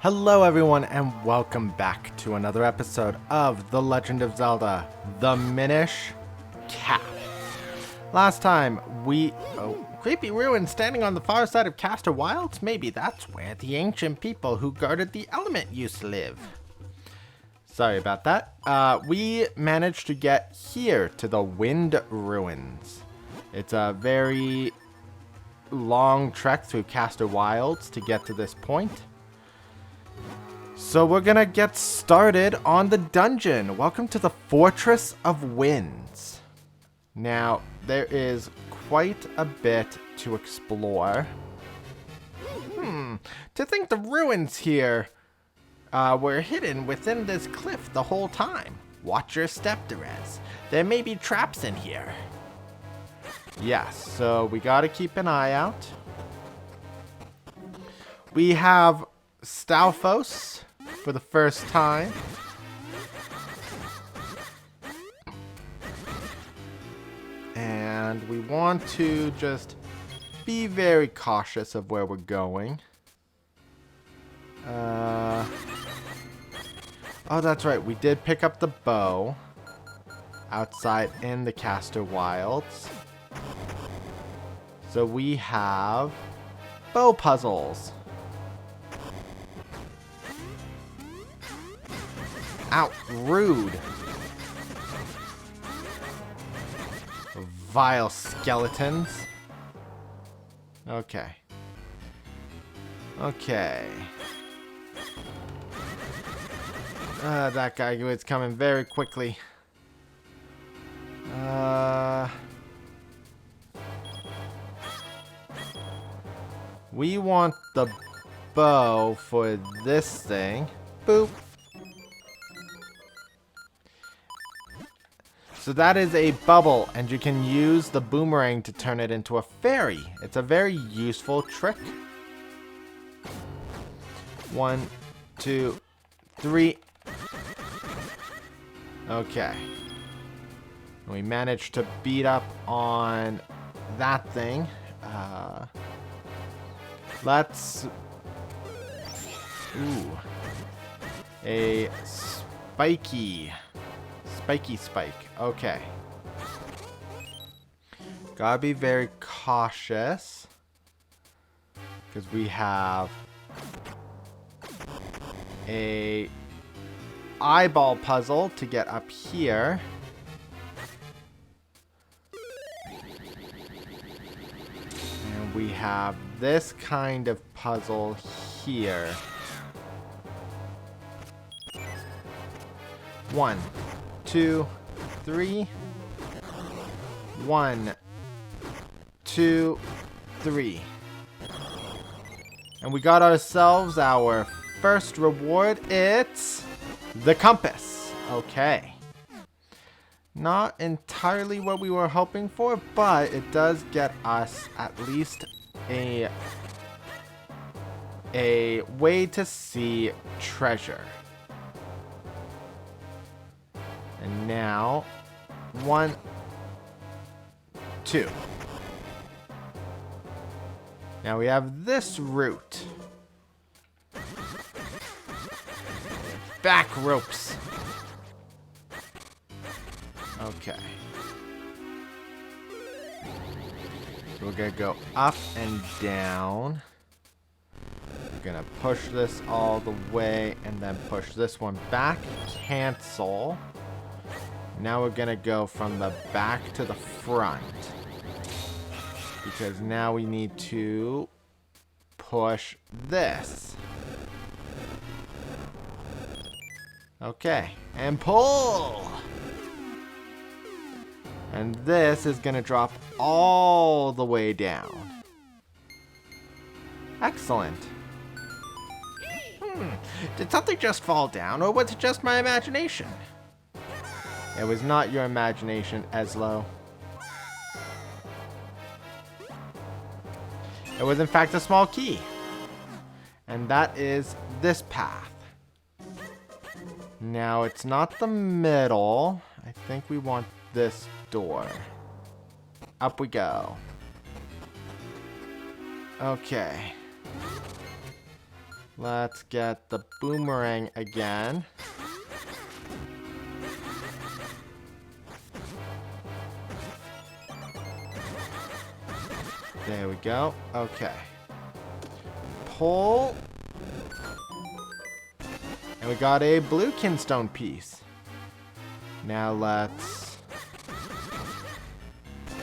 Hello everyone and welcome back to another episode of The Legend of Zelda, the Minish Cap. Last time creepy ruins standing on the far side of Castor Wilds? Maybe that's where the ancient people who guarded the element used to live. Sorry about that. We managed to get here to the Wind Ruins. It's a very long trek through Castor Wilds to get to this point. So we're gonna get started on the dungeon. Welcome to the Fortress of Winds. Now, there is quite a bit to explore. To think the ruins here were hidden within this cliff the whole time. Watch your step, Derez. There may be traps in here. Yes, so we gotta keep an eye out. We have Stalfos for the first time. And we want to just be very cautious of where we're going. Oh, that's right. We did pick up the bow outside in the Castor Wilds. So we have bow puzzles. Ow, rude. Vile skeletons. Okay. That guy was coming very quickly. We want the bow for this thing. Boop. So that is a bubble, and you can use the boomerang to turn it into a fairy. It's a very useful trick. 1, 2, 3. Okay. We managed to beat up on that thing. Let's... Ooh. A spiky spike. Okay. Gotta be very cautious. Because we have a eyeball puzzle to get up here. And we have this kind of puzzle here. 1, 2, 3. 1, 2, 3. And we got ourselves our first reward. It's the compass. Okay. Not entirely what we were hoping for, but it does get us at least a way to see treasure. And now, 1, 2. Now we have this route. Back ropes. Okay. So we're gonna go up and down. We're gonna push this all the way and then push this one back. Cancel. Now we're gonna go from the back to the front. Because now we need to push this. Okay, and pull! And this is gonna drop all the way down. Excellent. Did something just fall down, or was it just my imagination? It was not your imagination, Eslo. It was in fact a small key. And that is this path. Now it's not the middle. I think we want this door. Up we go. Okay. Let's get the boomerang again. There we go. Okay. Pull. And we got a blue kinstone piece. Now let's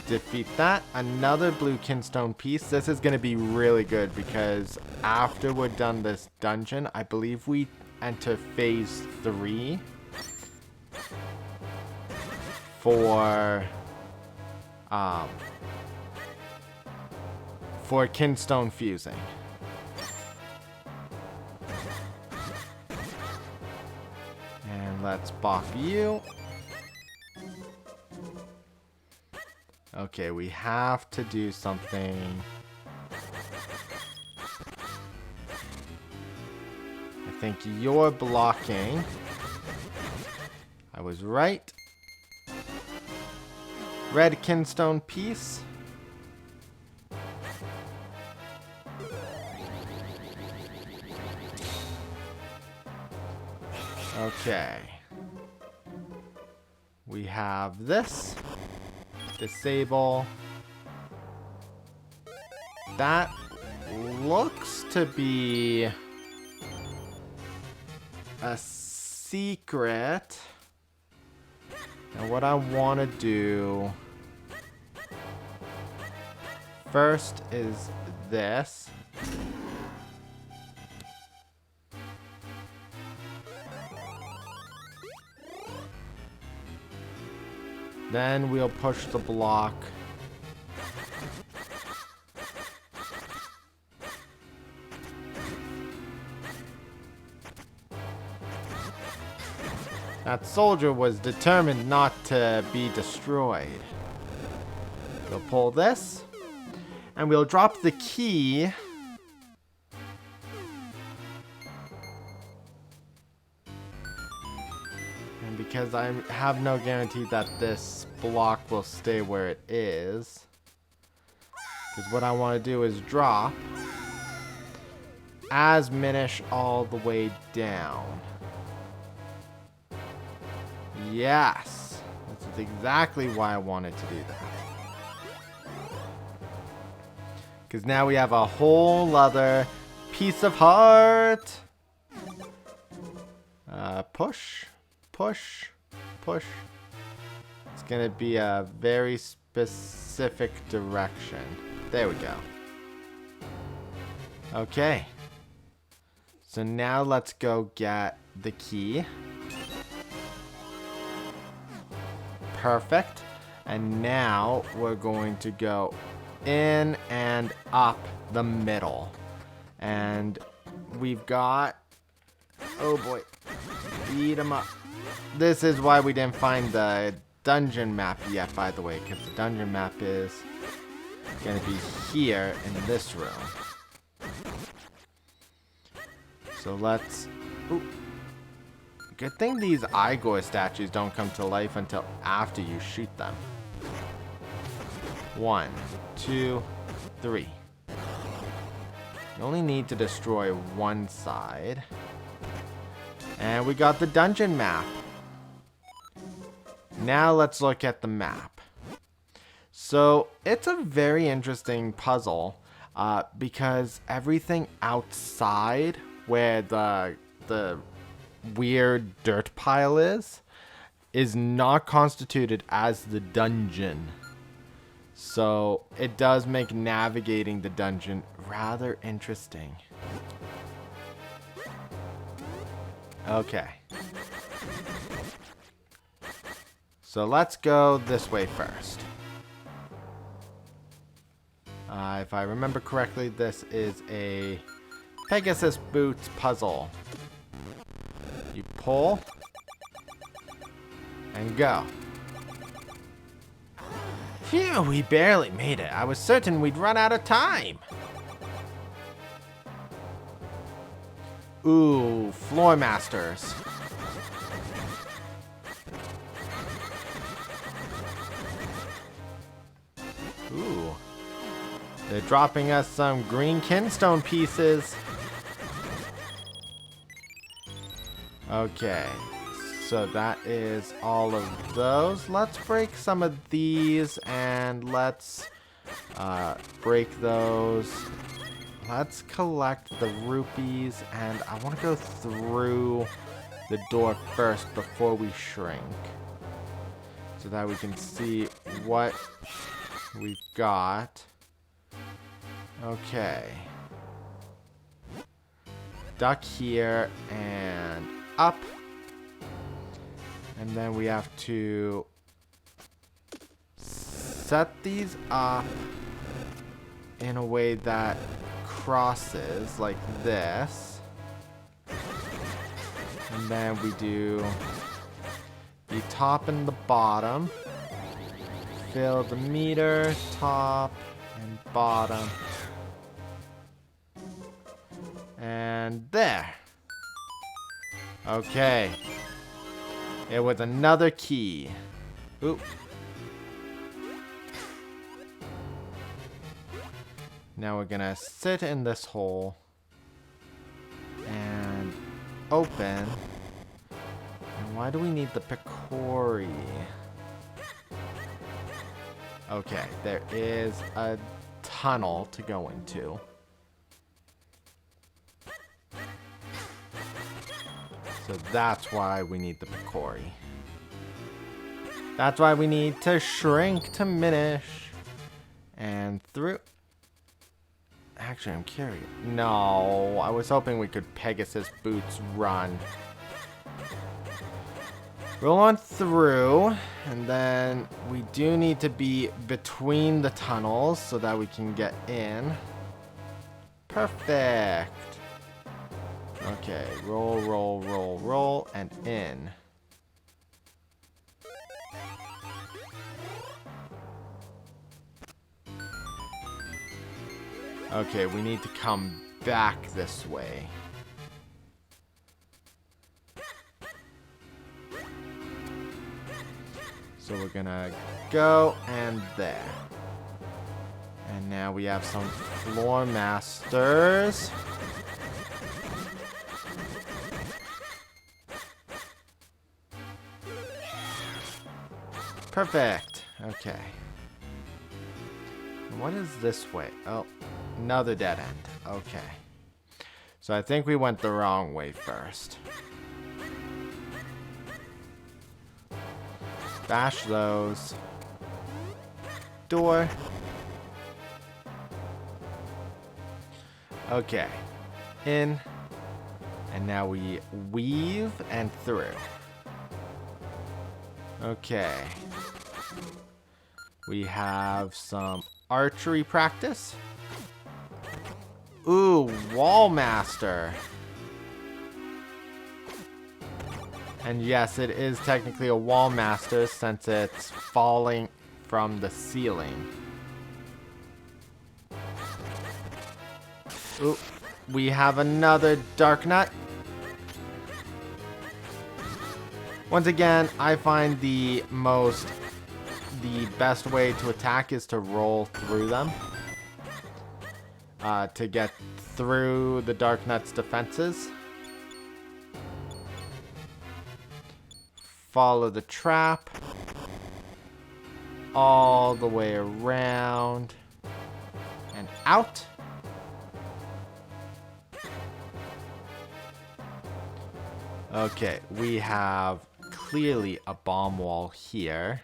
defeat that. Another blue kinstone piece. This is going to be really good because after we're done this dungeon, I believe we enter phase 3 for kinstone fusing. And let's bop you. Okay, we have to do something. I think you're blocking. I was right. Red kinstone piece. Okay. We have this. Disable. That looks to be a secret. Now what I want to do first is this. Then we'll push the block. That soldier was determined not to be destroyed. We'll pull this. And we'll drop the key. And because I have no guarantee that this block will stay where it is, because what I want to do is drop as Minish all the way down. Yes, that's exactly why I wanted to do that. Because now we have a whole other piece of heart. Push, push, push. It's gonna be a very specific direction. There we go. Okay. So now let's go get the key. Perfect. And now we're going to go in and up the middle. And we've got... Oh boy. Beat him up. This is why we didn't find the dungeon map yet, by the way. Because the dungeon map is going to be here in this room. So let's... Ooh. Good thing these Igor statues don't come to life until after you shoot them. 1, 2, 3. You only need to destroy one side. And we got the dungeon map. Now let's look at the map. So it's a very interesting puzzle because everything outside where the weird dirt pile is not constituted as the dungeon. So it does make navigating the dungeon rather interesting. Okay. So let's go this way first. If I remember correctly, this is a Pegasus Boots puzzle. You pull and go. Phew, we barely made it. I was certain we'd run out of time. Ooh, Floor Masters. Ooh. They're dropping us some green kinstone pieces. Okay, so that is all of those. Let's break some of these and let's break those. Let's collect the rupees and I want to go through the door first before we shrink so that we can see what we've got. Okay. Duck here and up. And then we have to set these up in a way that crosses like this. And then we do the top and the bottom. Fill the meter, top and bottom. And there. Okay. It was another key. Oop. Now we're gonna sit in this hole and open. And why do we need the Picori? Okay, there is a tunnel to go into. So that's why we need the Picori. That's why we need to shrink to Minish. And through. Actually, I'm curious. No, I was hoping we could Pegasus Boots run. Roll on through, and then we do need to be between the tunnels so that we can get in. Perfect. Okay, roll, roll, roll, roll, and in. Okay, we need to come back this way. So we're gonna go and there. And now we have some floor masters. Perfect. Okay. What is this way? Oh, another dead end. Okay. So I think we went the wrong way first. Bash those. Door. Okay. In. And now we weave and through. Okay. We have some archery practice. Ooh, Wall Master. And yes, it is technically a Wall Master since it's falling from the ceiling. Ooh, we have another Dark Nut. Once again, I find the best way to attack is to roll through them. To get through the Dark Nut's defenses. Follow the trap. All the way around. And out. Okay, we have clearly a bomb wall here.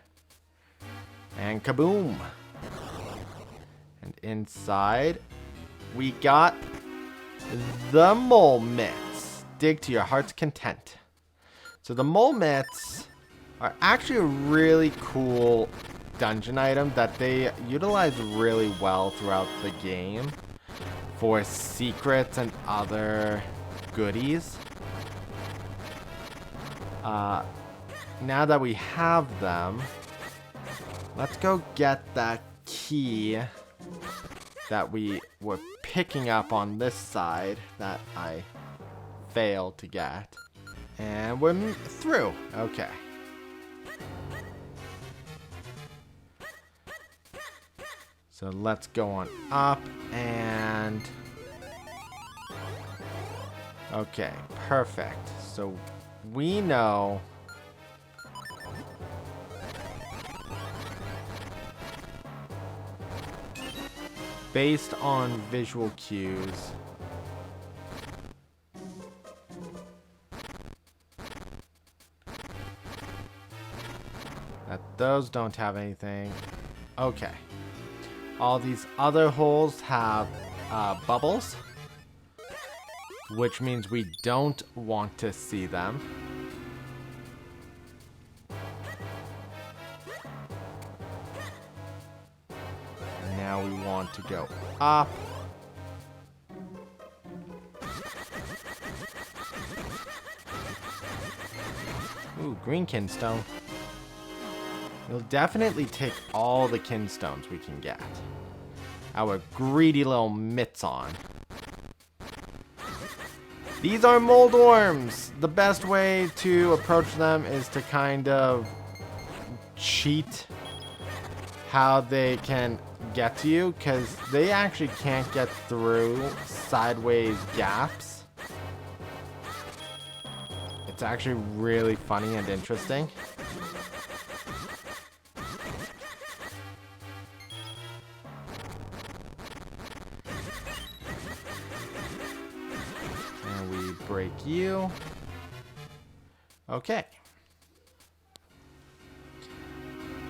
And kaboom! And inside, we got the mole mitts. Dig to your heart's content. So the mole mitts are actually a really cool dungeon item that they utilize really well throughout the game for secrets and other goodies. Now that we have them, let's go get that key that we were picking up on this side that I failed to get. And we're through. Okay. So let's go on up and... Okay, perfect. So we know based on visual cues that those don't have anything. Okay. All these other holes have bubbles, which means we don't want to see them. And now we want to go up. Ooh, green kinstone. We'll definitely take all the kinstones we can get. Our greedy little mitts on. These are mold worms. The best way to approach them is to kind of cheat how they can get to you, because they actually can't get through sideways gaps. It's actually really funny and interesting. Break you. Okay.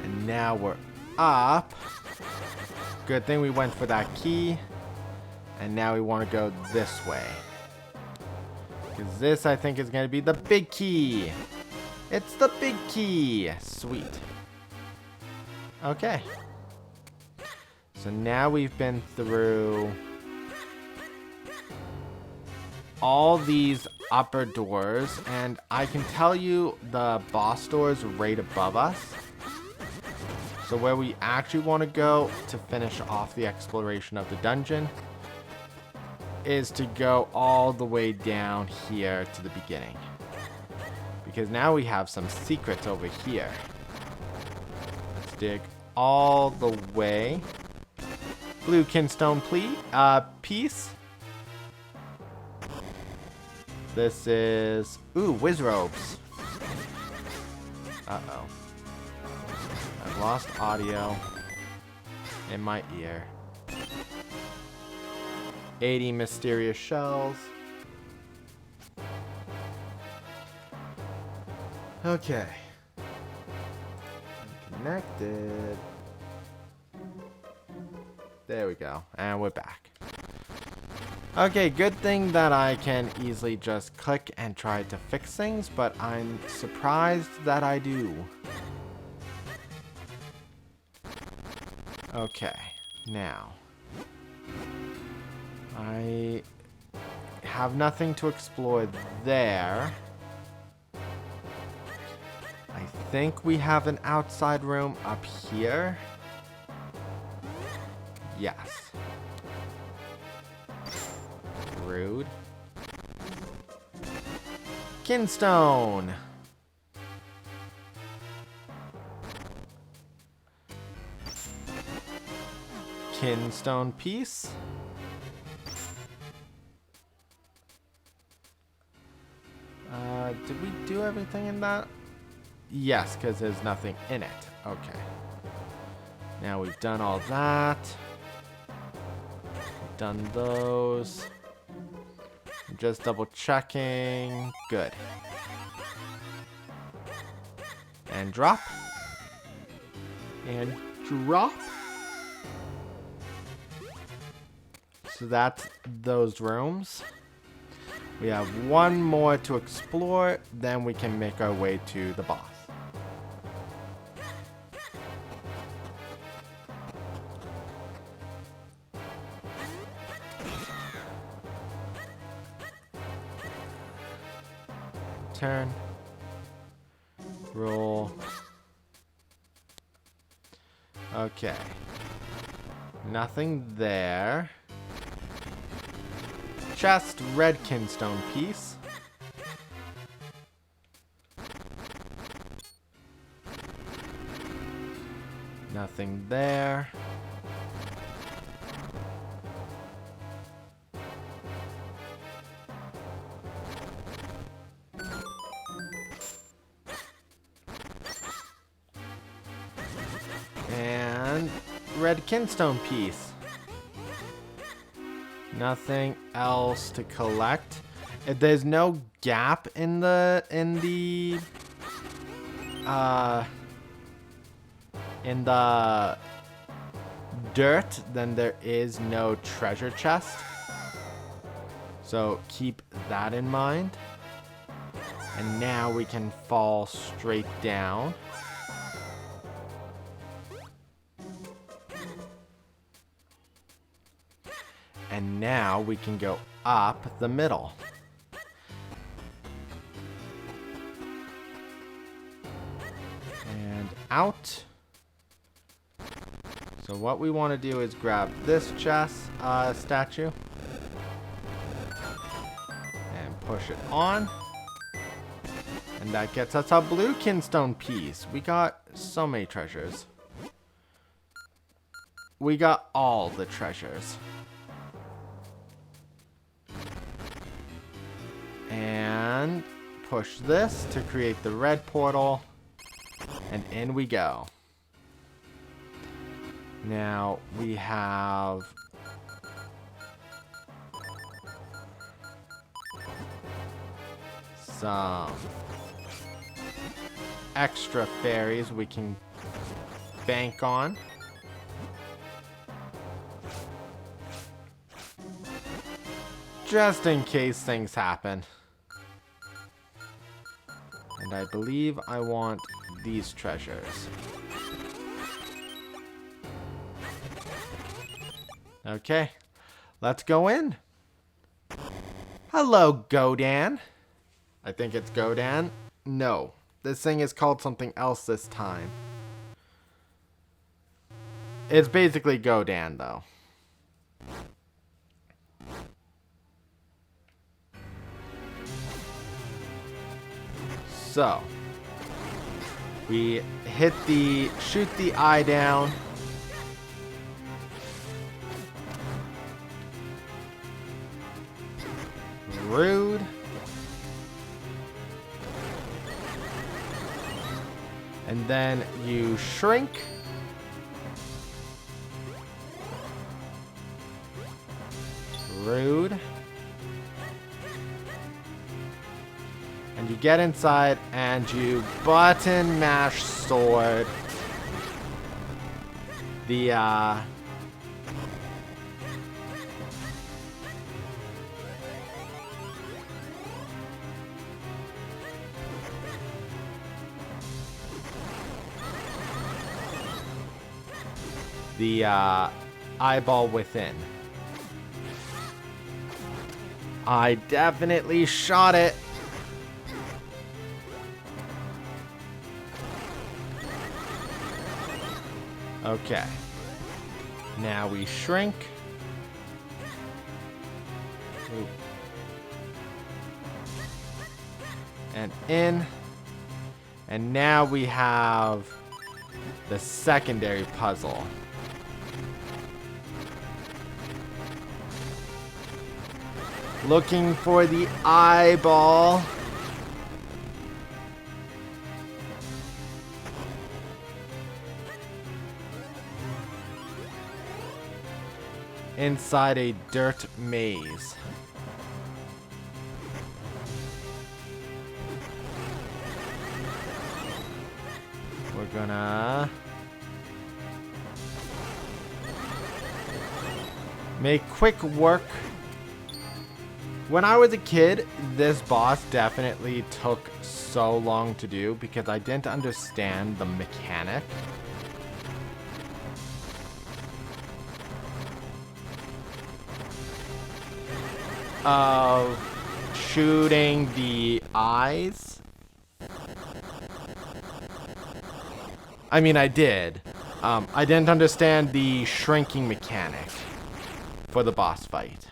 And now we're up. Good thing we went for that key. And now we want to go this way. Because this, I think, is going to be the big key. It's the big key. Sweet. Okay. So now we've been through all these upper doors, and I can tell you the boss doors right above us. So where we actually want to go to finish off the exploration of the dungeon is to go all the way down here to the beginning. Because now we have some secrets over here. Let's dig all the way. Blue kinstone, please. Piece. This is... Ooh, whiz robes. Uh-oh. I've lost audio in my ear. 80 mysterious shells. Okay. Connected. There we go. And we're back. Okay, good thing that I can easily just click and try to fix things, but I'm surprised that I do. Okay, now. I have nothing to explore there. I think we have an outside room up here. Yes. Rude. Kinstone. Kinstone piece. Did we do everything in that? Yes, because there's nothing in it. Okay. Now we've done all that. We've done those. Just double checking. Good. And drop. And drop. So that's those rooms. We have one more to explore, then we can make our way to the boss. Turn. Roll. Okay. Nothing there. Chest, red kinstone piece. Nothing there. red kinstone piece. Nothing else to collect. There's no gap in the dirt, then there is no treasure chest. So keep that in mind. And now we can fall straight down. And now we can go up the middle. And out. So what we want to do is grab this chest statue. And push it on. And that gets us a blue kinstone piece. We got so many treasures. We got all the treasures. And push this to create the red portal. And in we go. Now we have some extra fairies we can bank on. Just in case things happen. And I believe I want these treasures. Okay, let's go in. Hello, Gohdan. I think it's Gohdan. No, this thing is called something else this time. It's basically Gohdan, though. So, we shoot the eye down. Rude. And then you shrink. Rude. And you get inside and you button mash sword the eyeball within. I definitely shot it. Okay. Now we shrink. Ooh. And in. And now we have the secondary puzzle. Looking for the eyeball. Inside a dirt maze. We're gonna make quick work. When I was a kid, this boss definitely took so long to do because I didn't understand the mechanic. Of shooting the eyes. I mean, I did. I didn't understand the shrinking mechanic for the boss fight.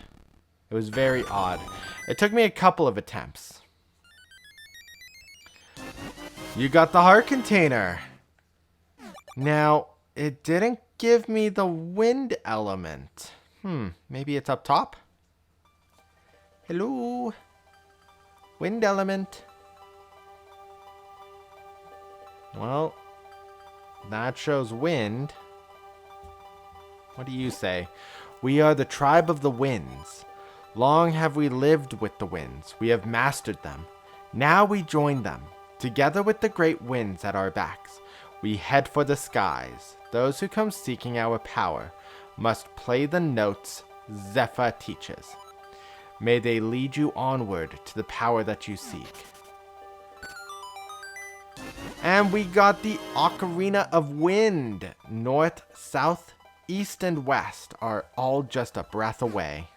It was very odd. It took me a couple of attempts. You got the heart container. Now, it didn't give me the wind element. Maybe it's up top? Hello? Wind element. Well, that shows wind. What do you say? We are the tribe of the winds. Long have we lived with the winds. We have mastered them. Now we join them. Together with the great winds at our backs, we head for the skies. Those who come seeking our power must play the notes Zephyr teaches. May they lead you onward to the power that you seek. And we got the Ocarina of Wind. North, south, east, and west are all just a breath away.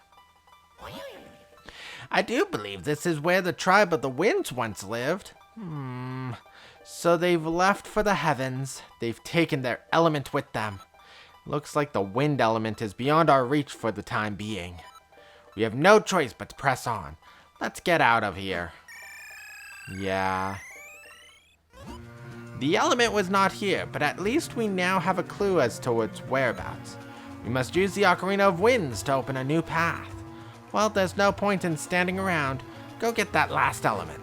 I do believe this is where the tribe of the winds once lived. So they've left for the heavens. They've taken their element with them. Looks like the wind element is beyond our reach for the time being. We have no choice but to press on. Let's get out of here. Yeah. The element was not here, but at least we now have a clue as to its whereabouts. We must use the Ocarina of Winds to open a new path. Well, there's no point in standing around. Go get that last element.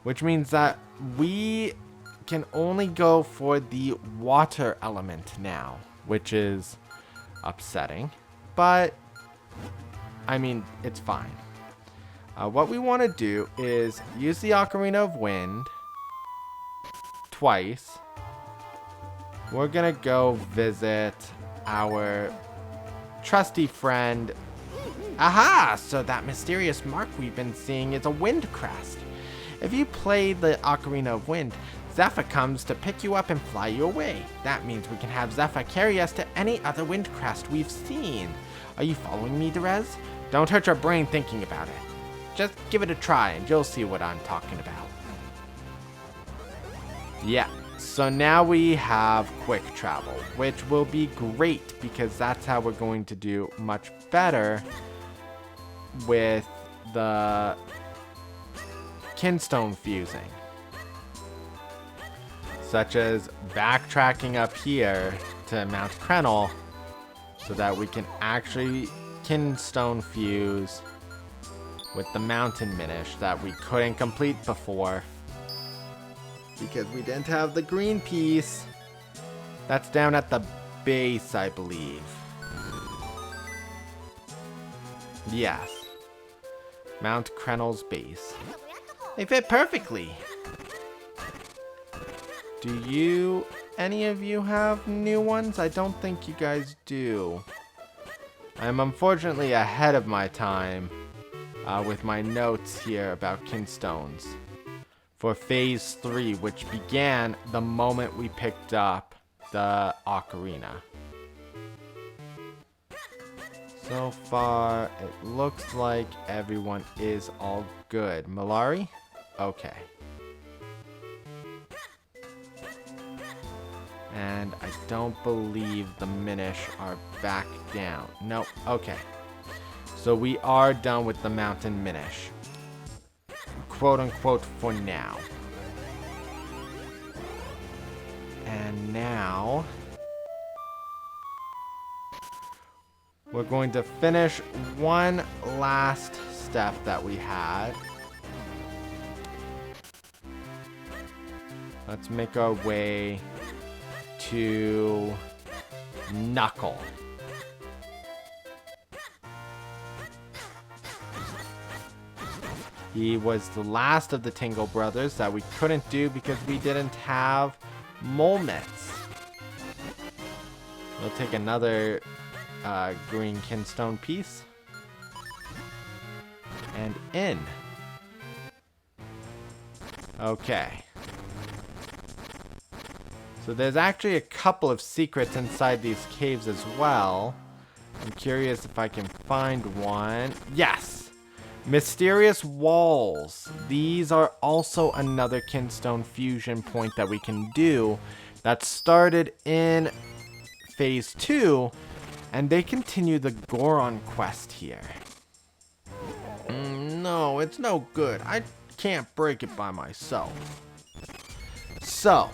Which means that we can only go for the water element now, which is upsetting, but I mean, it's fine. What we want to do is use the Ocarina of Wind twice. We're gonna go visit our trusty friend. Aha! So that mysterious mark we've been seeing is a wind crest. If you play the Ocarina of Wind, Zephyr comes to pick you up and fly you away. That means we can have Zephyr carry us to any other wind crest we've seen. Are you following me, Derez? Don't hurt your brain thinking about it. Just give it a try and you'll see what I'm talking about. Yeah, so now we have quick travel, which will be great because that's how we're going to do much better with the kinstone fusing. Such as backtracking up here to Mount Krenel so that we can actually kinstone fuse with the mountain Minish that we couldn't complete before because we didn't have the green piece. That's down at the base, I believe. Yes. Mount Krenel's base. They fit perfectly. Do any of you have new ones? I don't think you guys do. I'm unfortunately ahead of my time with my notes here about kinstones for Phase 3, which began the moment we picked up the Ocarina. So far, it looks like everyone is all good. Malari? Okay. And I don't believe the Minish are back down. Nope. Okay. So we are done with the mountain Minish. Quote unquote for now. And now we're going to finish one last step that we had. Let's make our way to Knuckle. He was the last of the Tingle brothers that we couldn't do because we didn't have mole mitts. We'll take another green kinstone piece and in. Okay. So there's actually a couple of secrets inside these caves as well. I'm curious if I can find one. Yes! Mysterious walls. These are also another kinstone fusion point that we can do that started in Phase 2, and they continue the Goron quest here. No, it's no good. I can't break it by myself. So,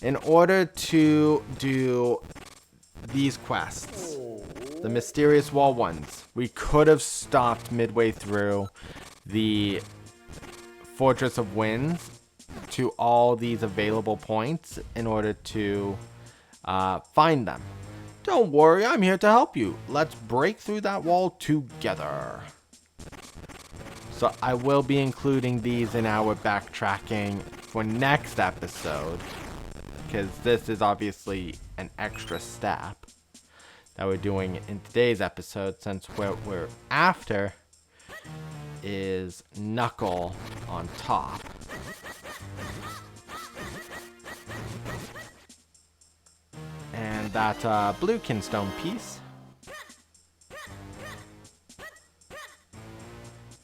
in order to do these quests, the mysterious wall ones, we could have stopped midway through the Fortress of Winds to all these available points in order to find them. Don't worry, I'm here to help you. Let's break through that wall together. So I will be including these in our backtracking for next episode, because this is obviously an extra step that we're doing in today's episode, since what we're after is Knuckle on top. And that blue kinstone piece.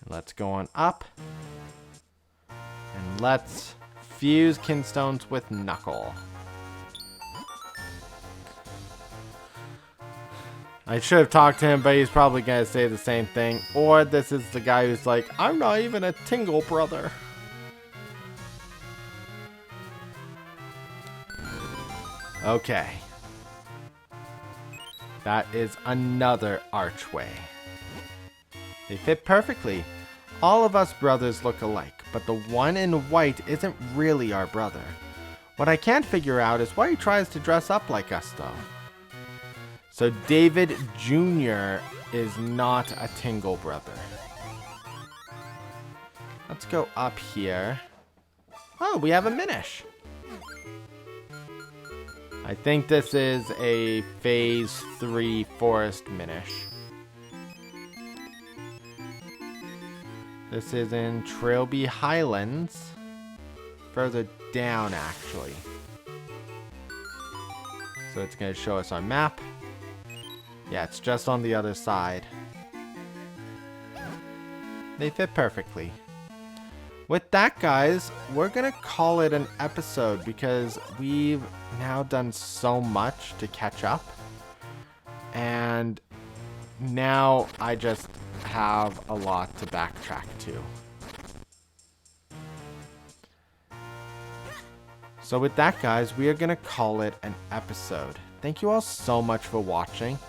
Let's go on up. And let's fuse kinstones with Knuckle. I should have talked to him, but he's probably going to say the same thing. Or this is the guy who's like, I'm not even a Tingle brother. Okay. That is another archway. They fit perfectly. All of us brothers look alike, but the one in white isn't really our brother. What I can't figure out is why he tries to dress up like us, though. So David Jr. is not a Tingle brother. Let's go up here. Oh, we have a Minish. I think this is a Phase 3 Forest Minish. This is in Trilby Highlands. Further down, actually. So it's going to show us our map. Yeah, it's just on the other side. They fit perfectly. With that, guys, we're going to call it an episode because we've now done so much to catch up. And now I just have a lot to backtrack to. So with that, guys, we are going to call it an episode. Thank you all so much for watching.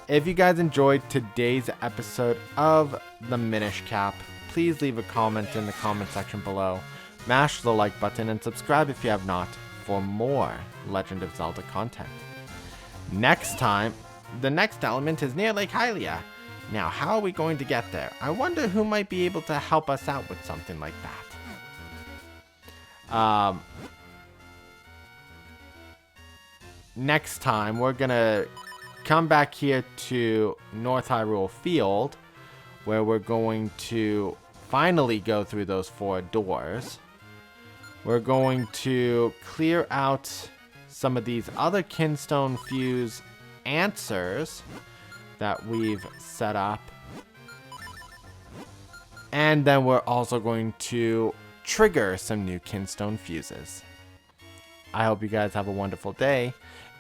If you guys enjoyed today's episode of the Minish Cap, please leave a comment in the comment section below. Mash the like button and subscribe if you have not for more Legend of Zelda content. Next time, the next element is near Lake Hylia. Now, how are we going to get there? I wonder who might be able to help us out with something like that. Next time, we're gonna come back here to North Hyrule Field, where we're going to finally go through those 4 doors. We're going to clear out some of these other Kinstone Fuse answers that we've set up. And then we're also going to trigger some new Kinstone Fuses. I hope you guys have a wonderful day.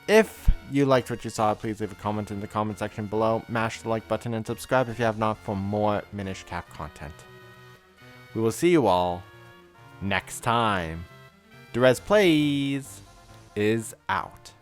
If you liked what you saw, please leave a comment in the comment section below. Mash the like button and subscribe if you have not for more Minish Cap content. We will see you all next time. Derez Plays is out.